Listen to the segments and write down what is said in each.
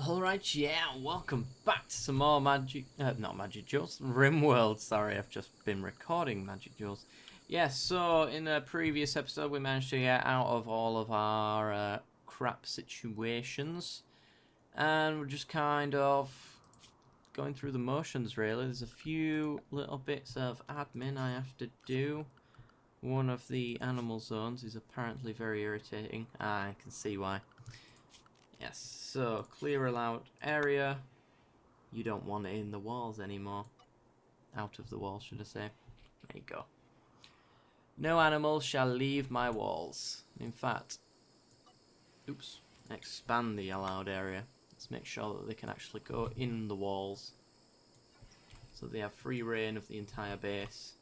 Alright, yeah, welcome back to some more not Magic Jewels, Rimworld, sorry, I've just been recording Magic Jewels. Yeah, so in a previous episode we managed to get out of all of our crap situations, and we're just kind of going through the motions really. There's a few little bits of admin I have to do. One of the animal zones is apparently very irritating. I can see why. Yes, so clear allowed area. You don't want it in the walls anymore. Out of the walls, should I say. There you go. No animal shall leave my walls. In fact, oops, expand the allowed area. Let's make sure that they can actually go in the walls. So they have free reign of the entire base.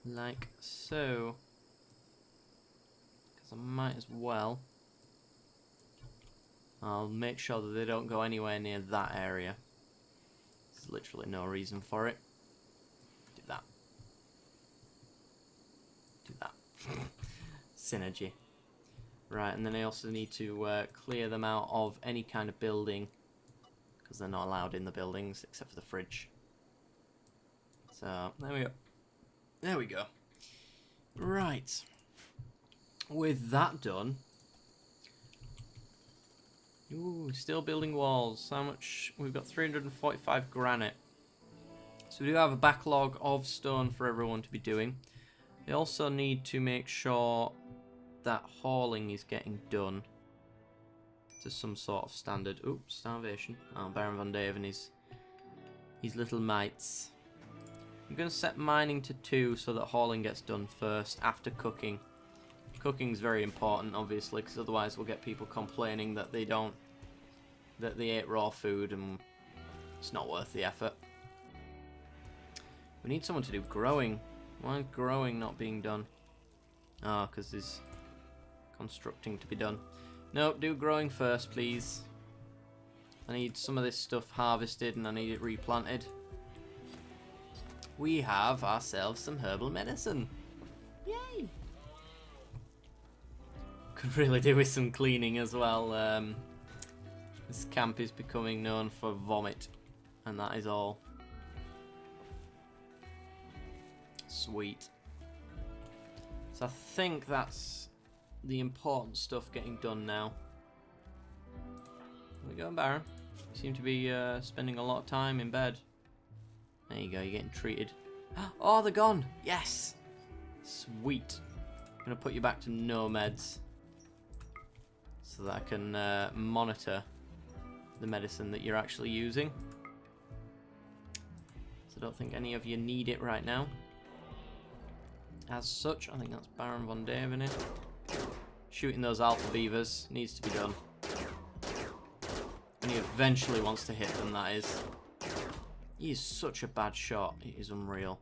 Like so. Because I might as well. I'll make sure that they don't go anywhere near that area. There's literally no reason for it. Do that. Do that. Synergy. Right, and then I also need to clear them out of any kind of building. Because they're not allowed in the buildings, except for the fridge. So, there we go. There we go. Right. With that done... Ooh, still building walls. How much? We've got 345 granite. So we do have a backlog of stone for everyone to be doing. We also need to make sure that hauling is getting done to some sort of standard. Oops, starvation. Oh, Baron Van Dave and his little mates. I'm going to set mining to 2 so that hauling gets done first after cooking. Cooking's very important, obviously, because otherwise we'll get people complaining that they ate raw food and it's not worth the effort. We need someone to do growing. Why is growing not being done? Oh, because there's constructing to be done. No, do growing first, please. I need some of this stuff harvested and I need it replanted. We have ourselves some herbal medicine. Yay! Could really do with some cleaning as well. This camp is becoming known for vomit, and that is all. Sweet. So I think that's the important stuff getting done now. There we go, Baron. You seem to be spending a lot of time in bed. There you go, you're getting treated. Oh, they're gone! Yes! Sweet. I'm going to put you back to no meds. So that I can monitor the medicine that you're actually using. So I don't think any of you need it right now. As such, I think that's Baron Von Dave in it. Shooting those alpha beavers needs to be done. And he eventually wants to hit them, that is. He is such a bad shot, it is unreal.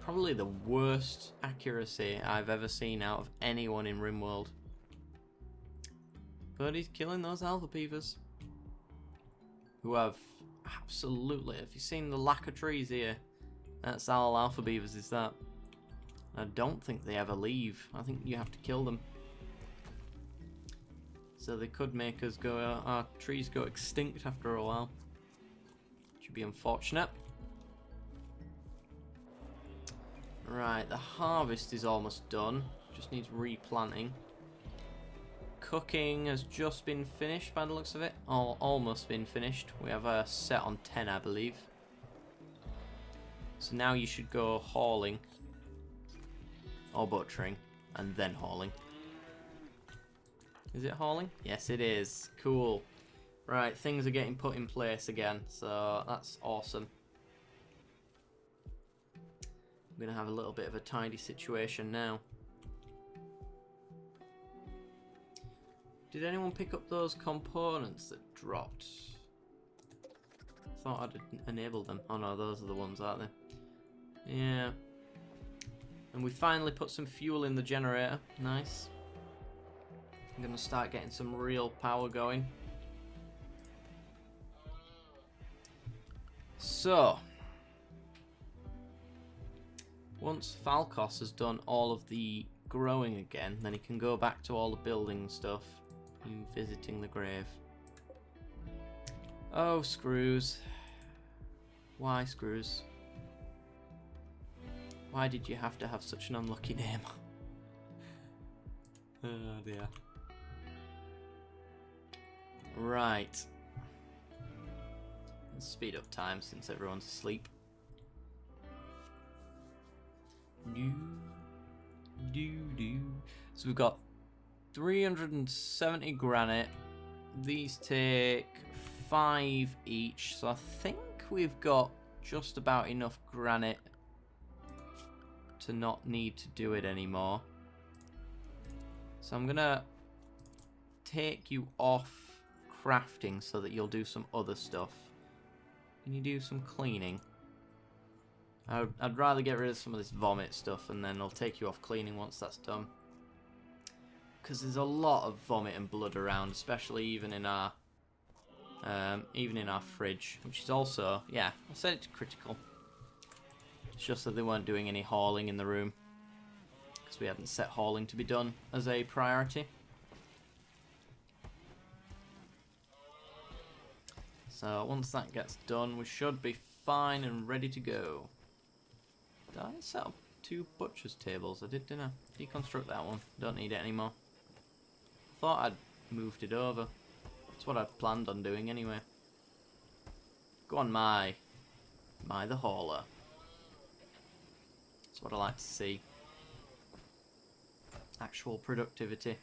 Probably the worst accuracy I've ever seen out of anyone in Rimworld. But he's killing those alpha beavers. Who have absolutely... Have you seen the lack of trees here? That's all alpha beavers, is that? I don't think they ever leave. I think you have to kill them. So they could make us go... our trees go extinct after a while. Should be unfortunate. Right, the harvest is almost done. Just needs replanting. Cooking has just been finished by the looks of it. Or almost been finished. We have a set on 10, I believe. So now you should go hauling. Or butchering. And then hauling. Is it hauling? Yes, it is. Cool. Right, things are getting put in place again. So that's awesome. I'm going to have a little bit of a tidy situation now. Did anyone pick up those components that dropped? Thought I'd enabled them. Oh no, those are the ones, aren't they? Yeah. And we finally put some fuel in the generator. Nice. I'm going to start getting some real power going. So... Once Falkos has done all of the growing again, then he can go back to all the building stuff. You visiting the grave. Oh, Screws. Why, Screws? Why did you have to have such an unlucky name? Oh dear. Right. Let's speed up time since everyone's asleep. So we've got 370 granite. These take 5 each, so I think we've got just about enough granite to not need to do it anymore. So I'm gonna take you off crafting so that you'll do some other stuff. Can you do some cleaning? I'd rather get rid of some of this vomit stuff, and then I'll take you off cleaning once that's done. Because there's a lot of vomit and blood around, especially even in our fridge, which is also, yeah, I said it's critical. It's just that they weren't doing any hauling in the room, because we hadn't set hauling to be done as a priority. So once that gets done, we should be fine and ready to go. Did I set up 2 butcher's tables? I did, didn't I? Deconstruct that one. Don't need it anymore. Thought I'd moved it over. That's what I'd planned on doing anyway. Go on, my the hauler. That's what I like to see. Actual productivity.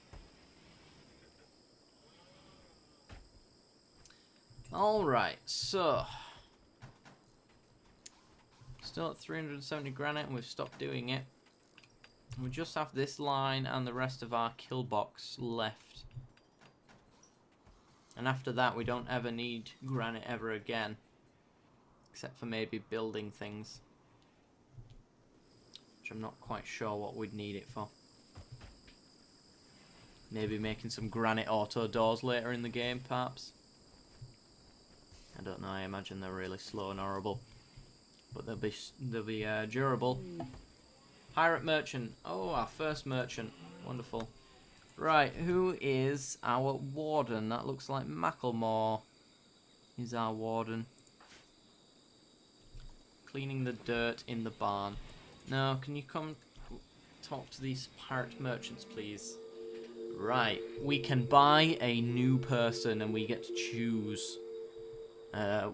Alright, so still at 370 granite and we've stopped doing it. We just have this line and the rest of our kill box left. And after that we don't ever need granite ever again. Except for maybe building things. Which I'm not quite sure what we'd need it for. Maybe making some granite auto doors later in the game, perhaps. I don't know, I imagine they're really slow and horrible. But they'll be durable. Pirate merchant. Oh, our first merchant. Wonderful. Right, who is our warden? That looks like Macklemore is our warden. Cleaning the dirt in the barn. Now, can you come talk to these pirate merchants, please? Right, we can buy a new person and we get to choose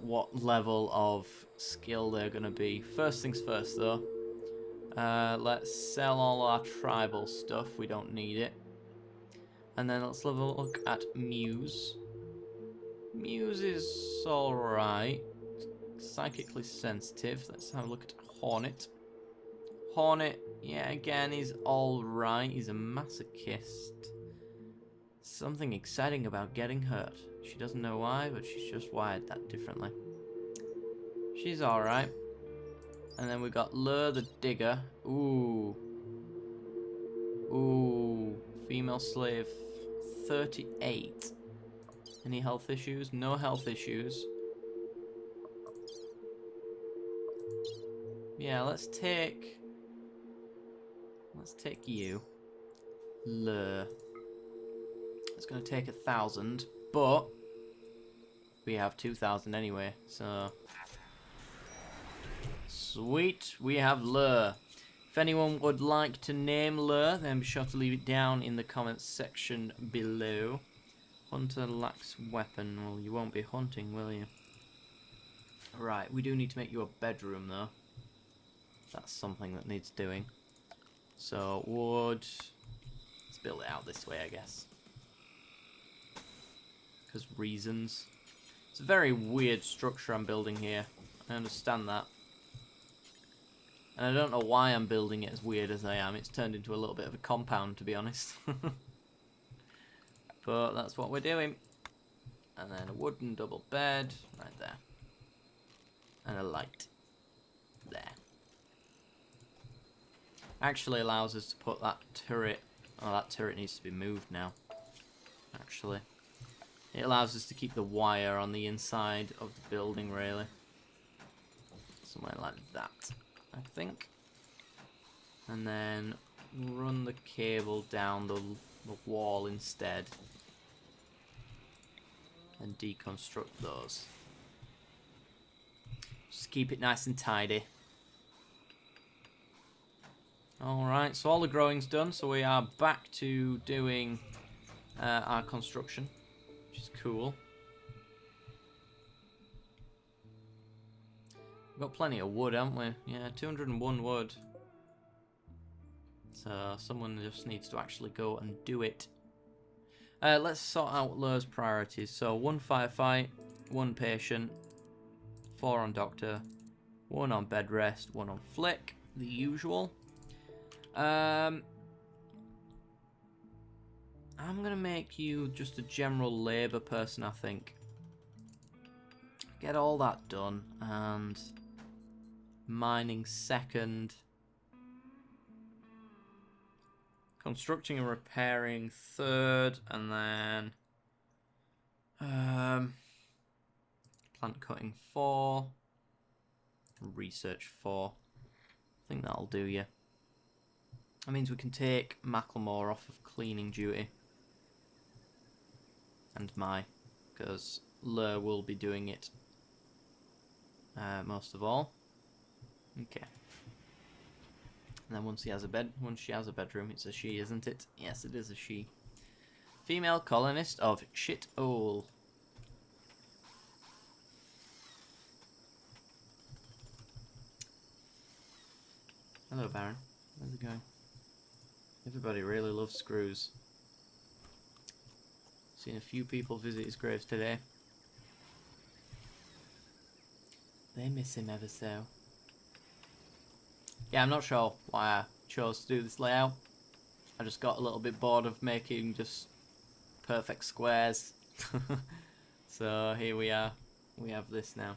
what level of skill they're going to be. First things first, though. Let's sell all our tribal stuff. We don't need it. And then let's have a look at Muse. Muse is alright. Psychically sensitive. Let's have a look at Hornet. Hornet, yeah, again, he's alright. He's a masochist. Something exciting about getting hurt. She doesn't know why, but she's just wired that differently. She's alright. And then we got Lure the Digger. Ooh. Ooh. Female slave 38. Any health issues? No health issues. Yeah, let's take you. Lure. It's gonna take 1,000, but we have 2,000 anyway, so sweet, we have Lure. If anyone would like to name Lure, then be sure to leave it down in the comments section below. Hunter lacks weapon. Well, you won't be hunting, will you? Right, we do need to make you a bedroom, though. That's something that needs doing. So, wood. Let's build it out this way, I guess. Because reasons. It's a very weird structure I'm building here. I understand that. And I don't know why I'm building it as weird as I am. It's turned into a little bit of a compound, to be honest. But that's what we're doing. And then a wooden double bed right there. And a light there. Actually allows us to put that turret. Oh, that turret needs to be moved now. Actually. It allows us to keep the wire on the inside of the building, really. Somewhere like that, I think. And then run the cable down the wall instead. And deconstruct those. Just keep it nice and tidy. Alright, so all the growing's done, so we are back to doing our construction, which is cool. We've got plenty of wood, haven't we? Yeah, 201 wood. So someone just needs to actually go and do it. Let's sort out Lur's priorities. So 1 firefight, 1 patient, 4 on doctor, 1 on bed rest, 1 on flick, the usual. I'm gonna make you just a general labour person, I think. Get all that done, and mining second. Constructing and repairing third, and then plant cutting 4. Research 4. I think that'll do you. That means we can take Macklemore off of cleaning duty. And because Lur will be doing it most of all. Okay. And then once she has a bedroom, it's a she, isn't it? Yes, it is a she. Female colonist of Shithole. Hello, Baron. How's it going? Everybody really loves Screws. Seen a few people visit his graves today. They miss him ever so. Yeah, I'm not sure why I chose to do this layout. I just got a little bit bored of making just perfect squares. So here we are. We have this now.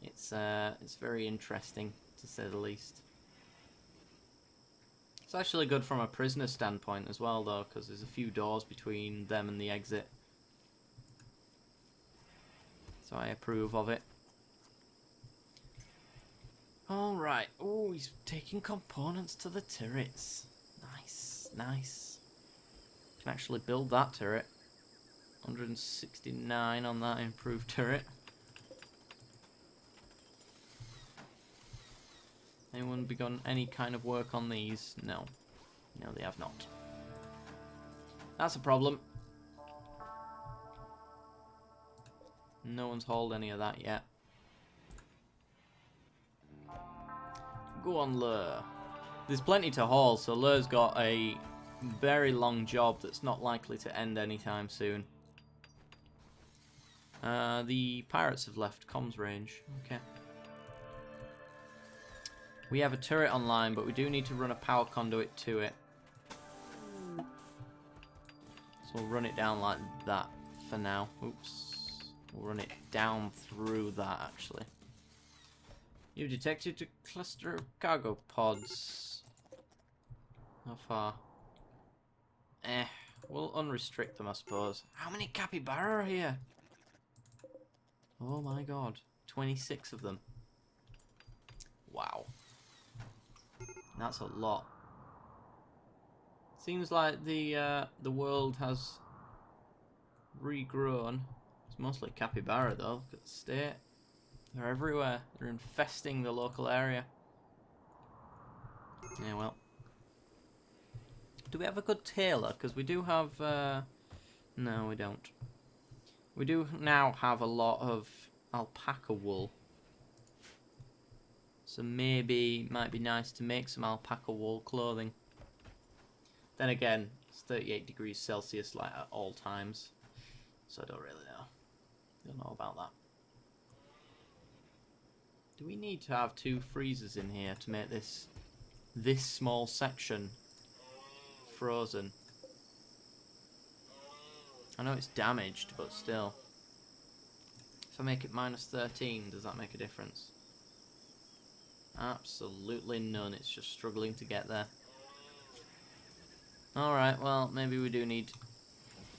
It's very interesting, to say the least. It's actually good from a prisoner standpoint as well, though, because there's a few doors between them and the exit. So I approve of it. Alright. Oh, he's taking components to the turrets. Nice, nice. Can actually build that turret. 169 on that improved turret. Anyone begun any kind of work on these? No. No, they have not. That's a problem. No one's hauled any of that yet. Go on, Lur. There's plenty to haul, so Lur's got a very long job that's not likely to end anytime soon. The pirates have left comms range. Okay. We have a turret online, but we do need to run a power conduit to it. So we'll run it down like that for now. Oops. We'll run it down through that, actually. You've detected a cluster of cargo pods. How far? We'll unrestrict them, I suppose. How many capybara are here? Oh my god. 26 of them. Wow. That's a lot. Seems like the world has regrown. It's mostly capybara though. Look at the state. They're everywhere. They're infesting the local area. Yeah, well. Do we have a good tailor? Because we do have... No, we don't. We do now have a lot of alpaca wool. So maybe might be nice to make some alpaca wool clothing. Then again, it's 38 degrees Celsius like at all times. So I don't really know. Don't know about that. Do we need to have 2 freezers in here to make this small section frozen? I know it's damaged, but still. If I make it -13, does that make a difference? Absolutely none. It's just struggling to get there. Alright, well, maybe we do need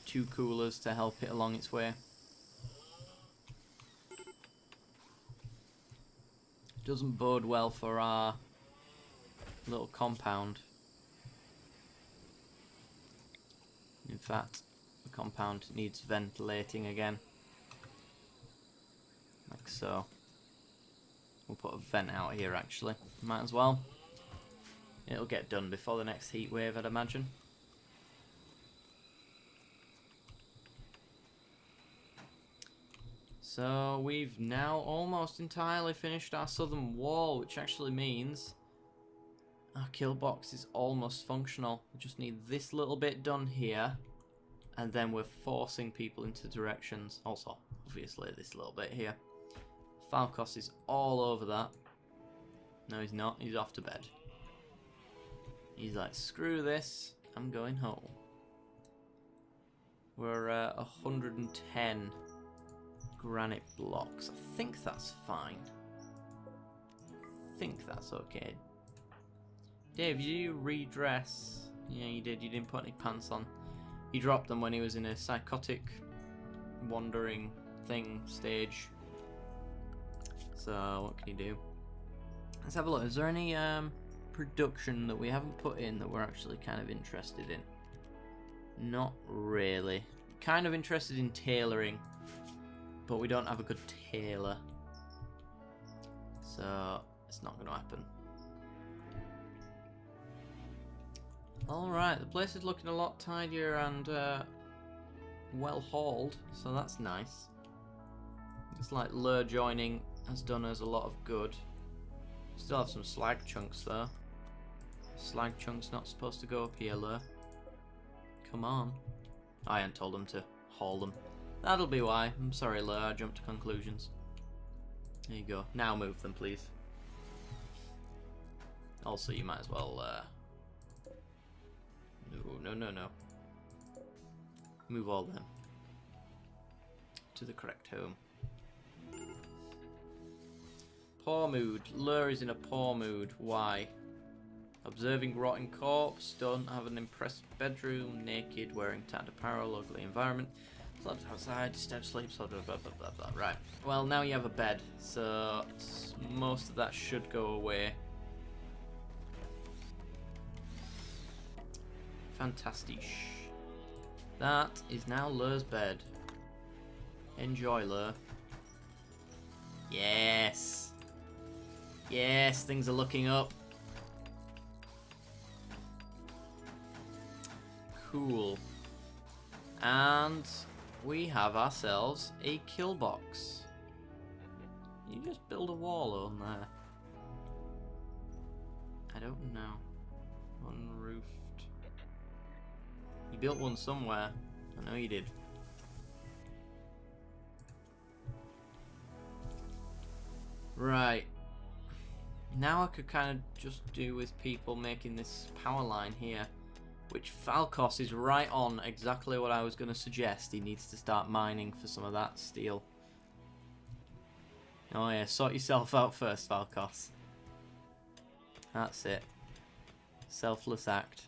2 coolers to help it along its way. Doesn't bode well for our little compound. In fact, the compound needs ventilating again. Like so. We'll put a vent out here actually. Might as well. It'll get done before the next heat wave, I'd imagine. So we've now almost entirely finished our southern wall, which actually means our kill box is almost functional. We just need this little bit done here, and then we're forcing people into directions. Also, obviously, this little bit here. Falcos is all over that. No, he's not. He's off to bed. He's like, screw this. I'm going home. We're 110 granite blocks. I think that's fine. I think that's okay. Dave, did you redress? Yeah, you did. You didn't put any pants on. He dropped them when he was in a psychotic wandering thing stage. So what can you do? Let's have a look. Is there any production that we haven't put in that we're actually kind of interested in? Not really. Kind of interested in tailoring, but we don't have a good tailor, so it's not going to happen. Alright, the place is looking a lot tidier and well hauled, so that's nice. It's like lure joining has done us a lot of good. Still have some slag chunks though. Slag chunks not supposed to go up here, lure. Come on. I hadn't told them to haul them. That'll be why. I'm sorry, lure, I jumped to conclusions. There you go. Now move them, please. Also, you might as well no. Move all them to the correct home. Poor mood. Lure is in a poor mood. Why? Observing rotting corpse. Don't have an impressive bedroom. Naked, wearing tattered apparel. Ugly environment. Slept outside. Disturbed sleep. Blah blah blah blah blah. Right. Well, now you have a bed, so most of that should go away. Fantastic. That is now Lure's bed. Enjoy, Lure. Yes. Yes, things are looking up. Cool. And we have ourselves a kill box. You just build a wall on there. I don't know. Unroofed. You built one somewhere. I know you did. Right. Now I could kind of just do with people making this power line here, which Falcos is right on exactly what I was going to suggest. He needs to start mining for some of that steel. Oh yeah, sort yourself out first, Falcos. That's it. Selfless act.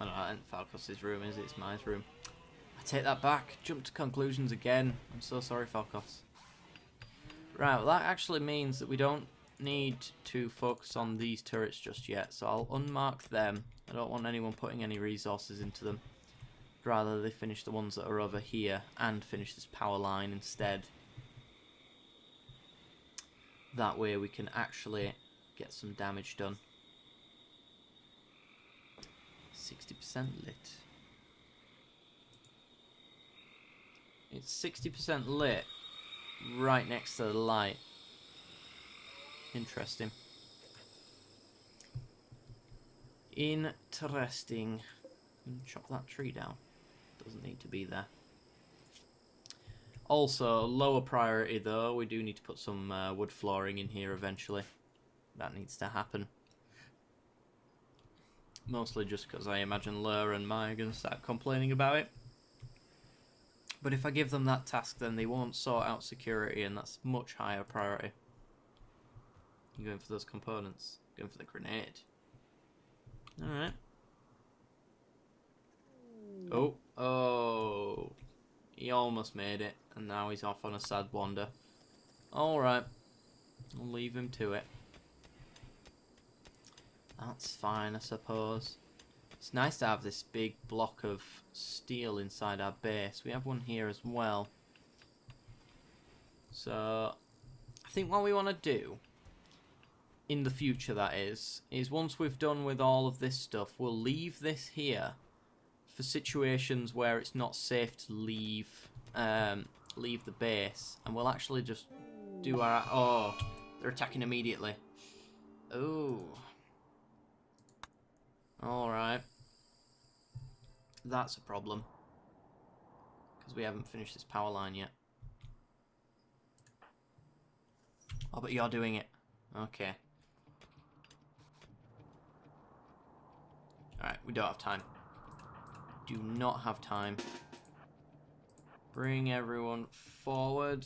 I don't know, that ain't Falcos' room, is it? It's my room. I take that back. Jump to conclusions again. I'm so sorry, Falcos. Right, well that actually means that we don't need to focus on these turrets just yet, so I'll unmark them. I don't want anyone putting any resources into them. I'd rather they finish the ones that are over here and finish this power line instead. That way we can actually get some damage done. 60% lit. It's 60% lit right next to the light. Interesting. Interesting. Chop that tree down. Doesn't need to be there. Also, lower priority though, we do need to put some wood flooring in here eventually. That needs to happen. Mostly just because I imagine Lure and Mai are going to start complaining about it. But if I give them that task, then they won't sort out security, and that's much higher priority. I'm going for those components. Going for the grenade. Alright. Oh. He almost made it, and now he's off on a sad wander. Alright. I'll leave him to it. That's fine, I suppose. It's nice to have this big block of steel inside our base. We have one here as well. So, I think what we want to do, in the future that is once we've done with all of this stuff, we'll leave this here for situations where it's not safe to leave the base. And we'll actually just do our... Oh, they're attacking immediately. Oh. Alright. That's a problem. Because we haven't finished this power line yet. Oh, but you're doing it. Okay. Alright, we don't have time. Do not have time. Bring everyone forward.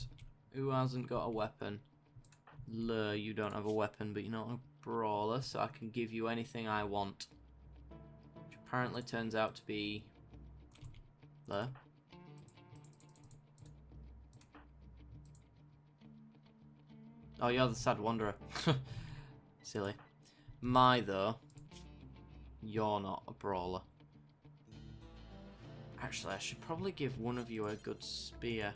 Who hasn't got a weapon? Lur, you don't have a weapon, but you're not a brawler, so I can give you anything I want. Which apparently turns out to be... Lur. Oh, you're the sad wanderer. Silly. My, though, you're not a brawler. Actually, I should probably give one of you a good spear.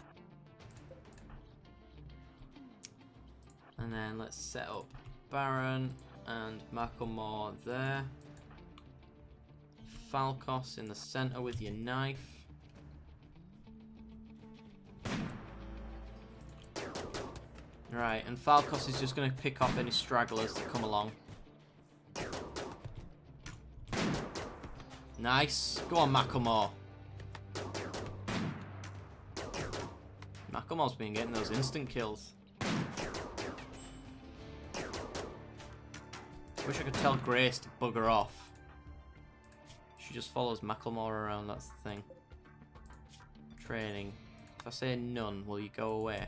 And then let's set up Baron and Macklemore there. Falcos in the centre with your knife. Right, and Falcos is just going to pick off any stragglers that come along. Nice. Go on, Macklemore. Macklemore's been getting those instant kills. Wish I could tell Grace to bugger off. She just follows Macklemore around, that's the thing. Training. If I say none, will you go away?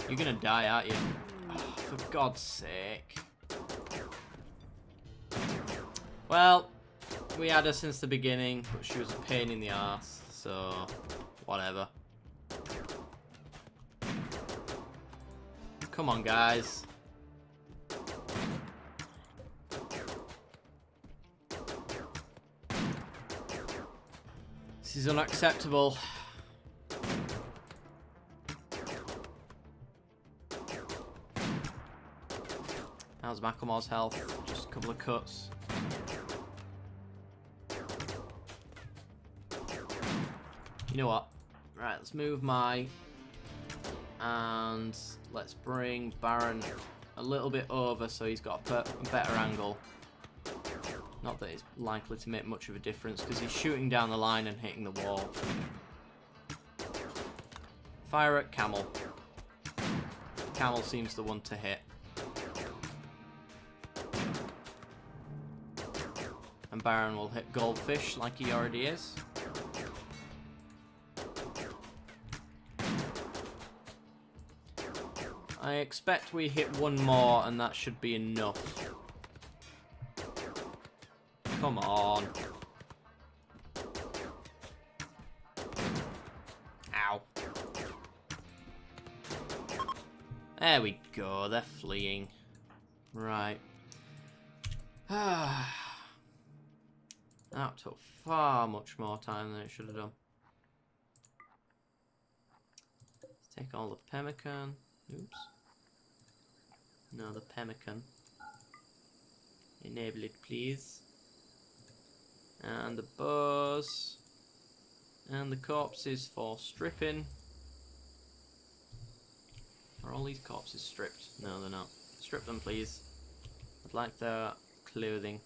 You're gonna die, aren't you? Oh, for God's sake. Well, we had her since the beginning, but she was a pain in the arse, so whatever. Come on, guys. This is unacceptable. How's Macklemore's health? Just a couple of cuts. You know what? Right, let's move my... And let's bring Baron a little bit over so he's got a better angle. Not that it's likely to make much of a difference because he's shooting down the line and hitting the wall. Fire at Camel. Camel seems the one to hit. And Baron will hit Goldfish like he already is. I expect we hit one more and that should be enough. Come on. Ow. There we go, they're fleeing. Right. That took far much more time than it should have done. Let's take all the pemmican. Oops. No, the pemmican. Enable it, please. And the bows. And the corpses for stripping. Are all these corpses stripped? No, they're not. Strip them, please. I'd like their clothing.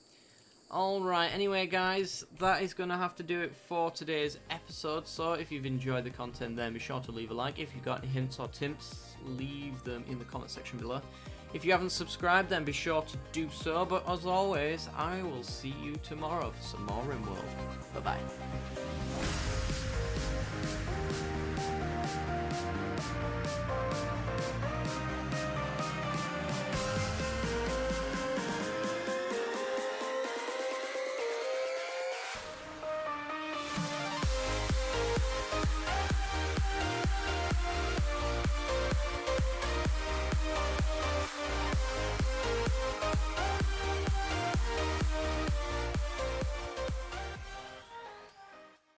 Alright, anyway guys, that is going to have to do it for today's episode. So if you've enjoyed the content then be sure to leave a like. If you've got any hints or tips, leave them in the comment section below. If you haven't subscribed then be sure to do so. But as always, I will see you tomorrow for some more Rimworld. Bye bye.